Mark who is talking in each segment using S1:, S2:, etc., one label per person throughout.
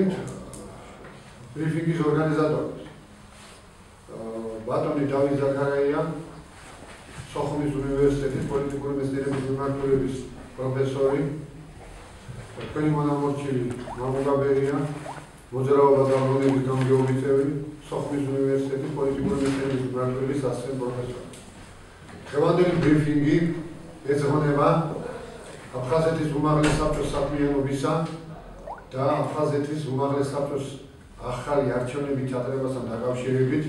S1: მოგესალმებით ბრიფინგის ორგანიზატორებს. ბატონი დავით ზაქარაია, სოხუმის უნივერსიტეტის პოლიტიკური მეცნიერების მიმართულების პროფესორი, თქვენი მონამორჩილი მამუკა ბერია, მოძრაობა და ბრუნების გამგეობის წევრი, სოხუმის უნივერსიტეტის პოლიტიკური მეცნიერების მიმართულების ასისტენტ პროფესორი. დღევანდელი ბრიფინგი ეძღვნება აფხაზეთის უმაღლეს საბჭოს საქმიანობისა და აფხაზეთის უმაღლეს საბჭოს ახალი არჩევნების ჩატარებასთან დაკავშირებით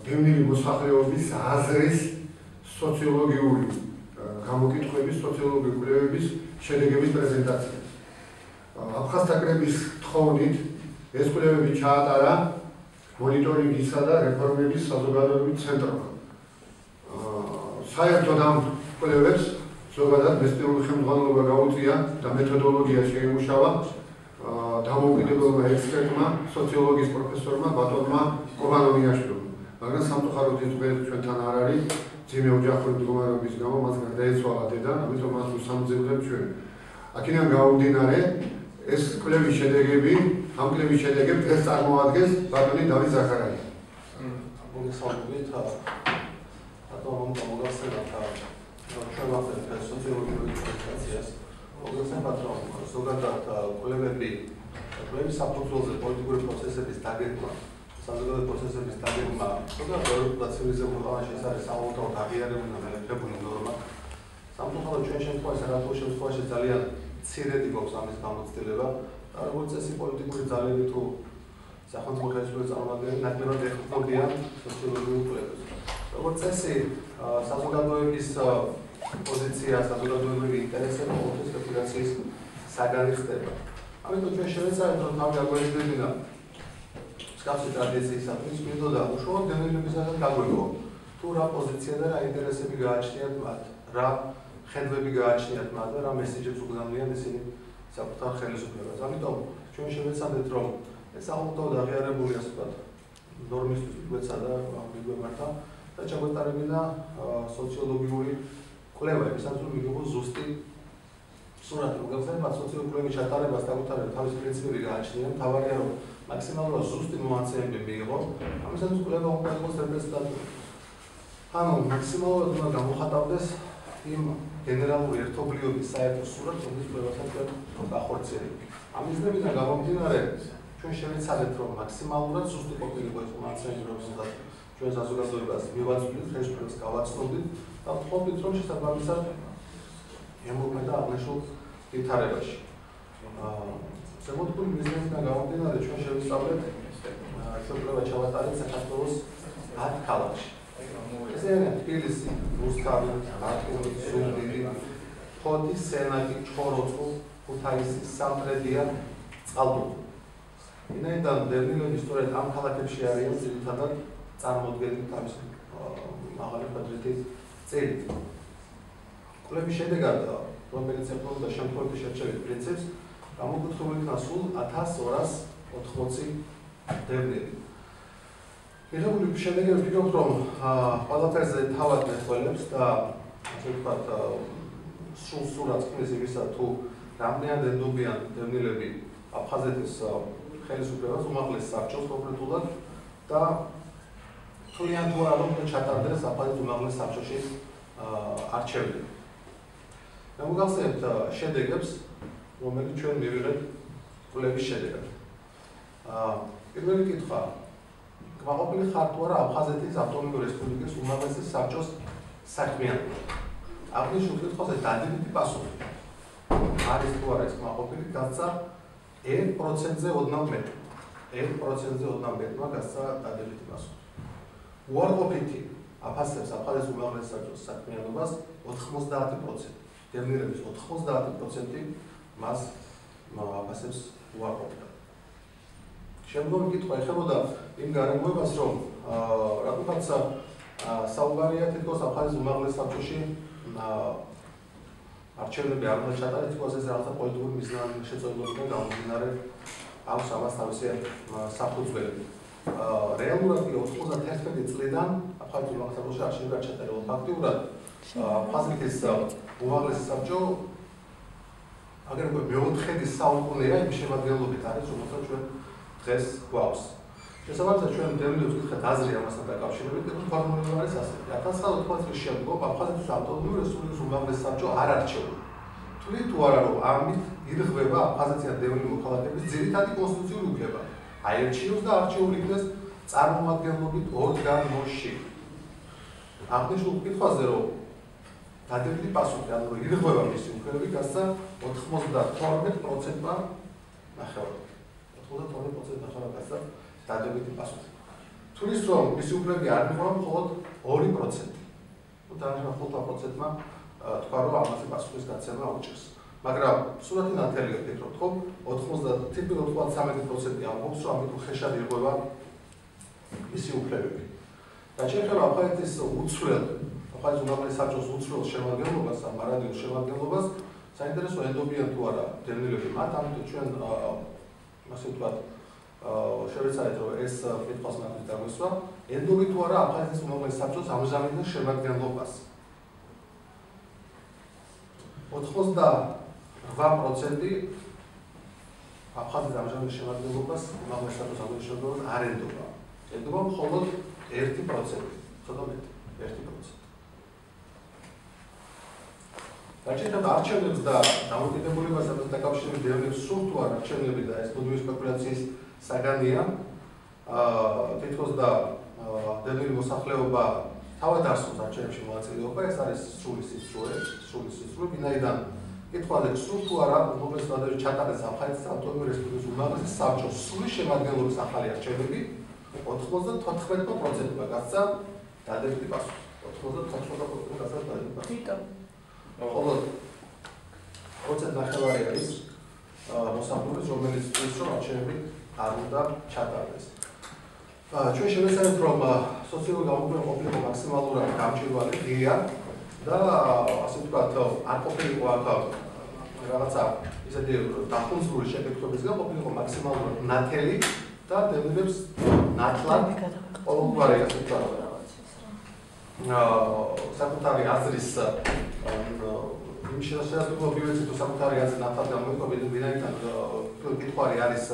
S1: დევნილი მოსახლეობის აზრის სოციოლოგიური გამოკითხვების, სოციოლოგიური კვლევების შედეგების პრეზენტაცია. აფხაზთა კრების თხოვნით ეს კვლევები ჩაატარა მონიტორინგისა და რეფორმების საზოგადოებრივ ცენტრმა. საერთოდ ამ კვლევებს ზოგადად მეცნიერული ხელმძღვანელობა გაუწია და მეთოდოლოგია შეიმუშავა დამოუკიდებელმა ექსპერტმა, სოციოლოგიის პროფესორმა ბატონმა კობანოვიაშვილმა. მაგრამ სამწუხაროდ ის ჩვენთან არ არის, ძიმე ოჯახური მდგომარეობის გამო მას გარდაეცვალა დედა, ამიტომ მას უსამძიმებლებ ჩვენ. აქედან გამომდინარე, ეს კვლევის შედეგები, ამ კვლევის შედეგებს დღეს წარმოადგენს ბატონი დავით ზაქარაია.
S2: მოგესალმებით, ბატონო მოგახსენებთ ჩვენ ვახდენთ სოციოლოგიური პრეზენტაციას. მოგესალმებით, რომ ზოგადად კვლევის საფუძველზე პოლიტიკური პროცესების დაგეგმა, საზოგადოებრივი პროცესების დაგეგმა, ზოგადად და ცივილიზებულ ქვეყანაში ეს არის საავტორო აღიარებული და მელექებული ნორმა. სამწუხაროდ ჩვენ შემთხვევაში საქართველოს შემთხვევაში ძალიან მცირედი გვაქვს ამის გამოცდილება. როგორც წესი პოლიტიკური ძალები თუ სახელმწიფო ხელისუფლების წარმომადგენლები ნაკლებად ეხმარებიან სოციოლოგიურ კვლევებს. როგორც წესი საზოგადოების პოზიცია, საზოგადოებრივი ინტერესები ყოველთვის სპეკულაციის საგანი ხდება. ამიტომ ჩვენ შევეცადეთ რომ თავი აგვეძებინა მსგავსი ტრადიციისათვის მინდოდა უშუალოდ დევნილებისაგან გაგვიგო თუ რა პოზიცია და რა ინტერესები გააჩნიათ მათ, რა ხედვები გააჩნიათ მათ და რა მესიჯებს უგზავნიან ისინი საკუთარ ხელისუფლებას. ამიტომ ჩვენ შევეცადეთ რომ ეს საავტორო აღიარებული ასე ვთქვათ ნორმისთვის გვეცადა მიგვემართა და ჩაგვეტარებინა სოციოლოგიური კვლევა, ისაც რომ მიგიღოს ზუსტი სურათი. მოგახსენებათ სოციოლოგიური კვლევის ჩატარებას საკუთარი თავისი პრინციპები გააჩნია, მთავარია რომ მაქსიმალურად ზუსტი მონაცემები მიიღო, ამისათვის კვლევა უნდა იყოს რეპრეზენტატიული. ანუ მაქსიმალურად უნდა გამოხატავდეს იმ გენერალური ერთობლიობის საერთო სურათს, რომლის კვლევასაც ჩვენ გახორციელებთ. ამის დროიდან გამომდინარე, ჩვენ შევეცადეთ რომ მაქსიმალურად ზუსტი ყოფილიყო ეს მონაცემები, რომელსაც ჩვენ საზოგადოებას მივაწვდით, ხელისუფლებას გავაცნობდით და ვთხოვდით რომ შესაბამისად ემოქმედა აღნიშნულ ვითარებაში. ზემოთქვი მიზნებიდან გამომდინარე, ჩვენ შევისწავლეთ კვლევა ჩავატარეთ საქართველოს 10 ქალაქში. ეს არის თბილისი, რუსთავი, ბათუმი, ზუგდიდი, ფოთი, სენაკი, ჩხოროწყუ, ქუთაისი, სამტრედია, წყალტუბო. ვინაიდან დევნილები სწორედ ამ ქალაქებში არიან ძირითადად წარმოდგენილი თავისი მაღალი კვადრატი წელით. კვლევის შედეგად, რომელიც ეხმარება შემთხვევით შერჩევით პრინციპს, გამოკითხული იქნა სულ 1280 დევნილი. მიღებული შედეგები ვფიქრობ, რომ ყველაფერზე თავად მეტყველებს და ასე ვთქვათ, სრულ სურათს ქმნის იმისა, თუ რამდენად ენდობიან დევნილები აფხაზეთის ხელისუფლებას, უმაღლეს საბჭოს კონკრეტულად და თვლიან თუ არა რომ ჩატარდეს აფხაზეთის უმაღლეს საბჭოში არჩევნები. მე მოგახსენებთ შედეგებს, რომელიც ჩვენ მივიღეთ კვლევის შედეგად. პირველი კითხვა, კმაყოფილი ხართ თუ არა აფხაზეთის ავტონომიური რესპუბლიკის უმაღლესი საბჭოს საქმიანობით? აღნიშნულ კითხვაზე დადებითი პასუხი არის თუ არა ეს კმაყოფილი გასცა 1%-ზე ოდნავ მეტ. 1%-ზე ოდნავ მეტმა გასცა დადებითი პასუხი. უარყოფითი აფასებს აფხაზეთის უმაღლეს საბჭოს საქმიანობას 90%. დევნილების 90% მას აფასებს უარყოფითად. შემდგომი კითხვა ეხებოდა იმ გარემოებას, რომ რადგანაც საუბარია თითქოს აფხაზეთის უმაღლეს საბჭოში არჩევნები არ უნდა ჩატარდეს, თითქოს ეს რაღაცა პოლიტიკური მიზნად შეწყვეტილობიდან გამომდინარე აქვს ამას თავისი საფუძვლები. რეალურად 91 წლიდან აფხაზეთის უმაღლეს საბჭოში არჩევნები არ ჩატარებულა. ფაქტიურად აფხაზეთის უმაღლესი საბჭო აგრეთვე მეოთხედი საუკუნეა იმ შემადგენლობით არის, რომელსაც ჩვენ დღეს გვაქვს. შესაბამისად, ჩვენ დევნილებს ვკითხეთ აზრი ამასთან დაკავშირებით, ფორმულირება არის ასე. 1980 წლის შემდგომ აფხაზეთის ავტონომიური რესპუბლიკის უმაღლესი საბჭო არ არჩეულა. თვლით თუ არა, რომ ამით ირღვევა აფხაზეთის დევნილი მოქალაქეების ძირითადი კონსტიტუციური უფლება. აერჩიოს და არჩეულ იქნეს წარმომადგენლობით ორგანოში. აღნიშნულ კითხვაზე, რომ დადებითი პასუხი, ანუ რომ ირღვევა მისი უფლებები, გასცა 92%-მა ნახევარად. 92% ნახევარად გასცა დადებითი პასუხი. თulis რომ მისი უფლებები არ მიიღო მხოლოდ 2%. დაახლოებით 5%-მა თქვა რომ ამაზე პასუხის გაცემა უჭირს. მაგრამ სურათი ნათელია ფიქრობთ ხო 93% ამბობს რომ ამით უხეშად ირღვევა მისი უფლებები. და შეიძლება აფხაზეთის უცვლელ აფხაზეთის უმაღლესი საბჭოს უცვლელ შემადგენლობას ან მარადიულ შემადგენლობას საინტერესო ენდობიან თუ არა დევნილები მათ, ამიტომ ჩვენ ასე ვთქვათ შევეცადეთ რომ ეს კითხვას მათთვის დაგვესვა, ენდობი თუ არა აფხაზეთის უმაღლესი საბჭოს ამჟამინდელ შემადგენლობას. 88% აფხაზეთის ამჟამინდელ შემადგენლობას უმაღლესი საბჭოს ამჟამინდელ შემადგენლობას არ ენდობა. ენდობა მხოლოდ 1%, ცოტა მეტი, 1%. რაჩენთან არჩევნებს და დამოკიდებულებასთან დაკავშირებით დევნილებს სურთ თუ არა არჩევნები და ეს მუდმივი სპეკულაციის საგანია. თითქოს და დევნილი მოსახლეობა თავად არსებობს არჩევნებში მონაწილეობა, ეს არის სრული სისწრუე, ვინაიდან კითხვაზე სურთ თუ არა უმაღლესი საადარო ჩატარდეს აფხაზეთის ავტონომიური რესპუბლიკის უმაღლესი საბჭოს სრული შემადგენლობის ახალი არჩევნები 94%-მა გასცა დადებითი პასუხი. 94%-მა გასცა დადებითი პასუხი. მხოლოდ 1.5% არის მოსახლეობის, რომელიც წლის რომ არჩევნები არ უნდა ჩატარდეს. ჩვენ შევეცადეთ რომ სოციალური გამოკვლევა მაქსიმალურად გამჭვირვალე ღია და ასე ვთქვათ არ ყოფილიყო აქ რაღაცა ისეთი დახუნცრული შეკითხვებისგან ყოფილიყო მაქსიმალურად ნათელი და დევნილებს ნათლად ყოველგვარი ასე ვთქვათ საკუთარი აზრის იმ შესაძლებლობა მივეცეთ რომ საკუთარი აზრი ნათლად გამოიყოფა, ვინაიდან კითხვარი არის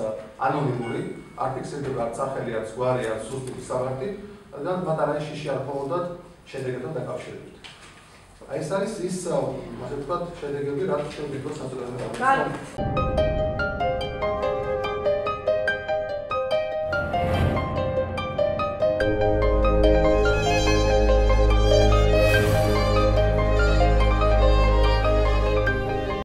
S2: ანონიმური, არ ფიქსირდება არც სახელი, არც გვარი, არც ზუსტი სამართი, და მათ არაერთი შიში არ ჰქონდათ შედეგებთან დაკავშირებით. აი ეს არის ის ასე ვთქვათ შედეგები, რაც ჩვენ ვიქნებთ საზოგადოებაში.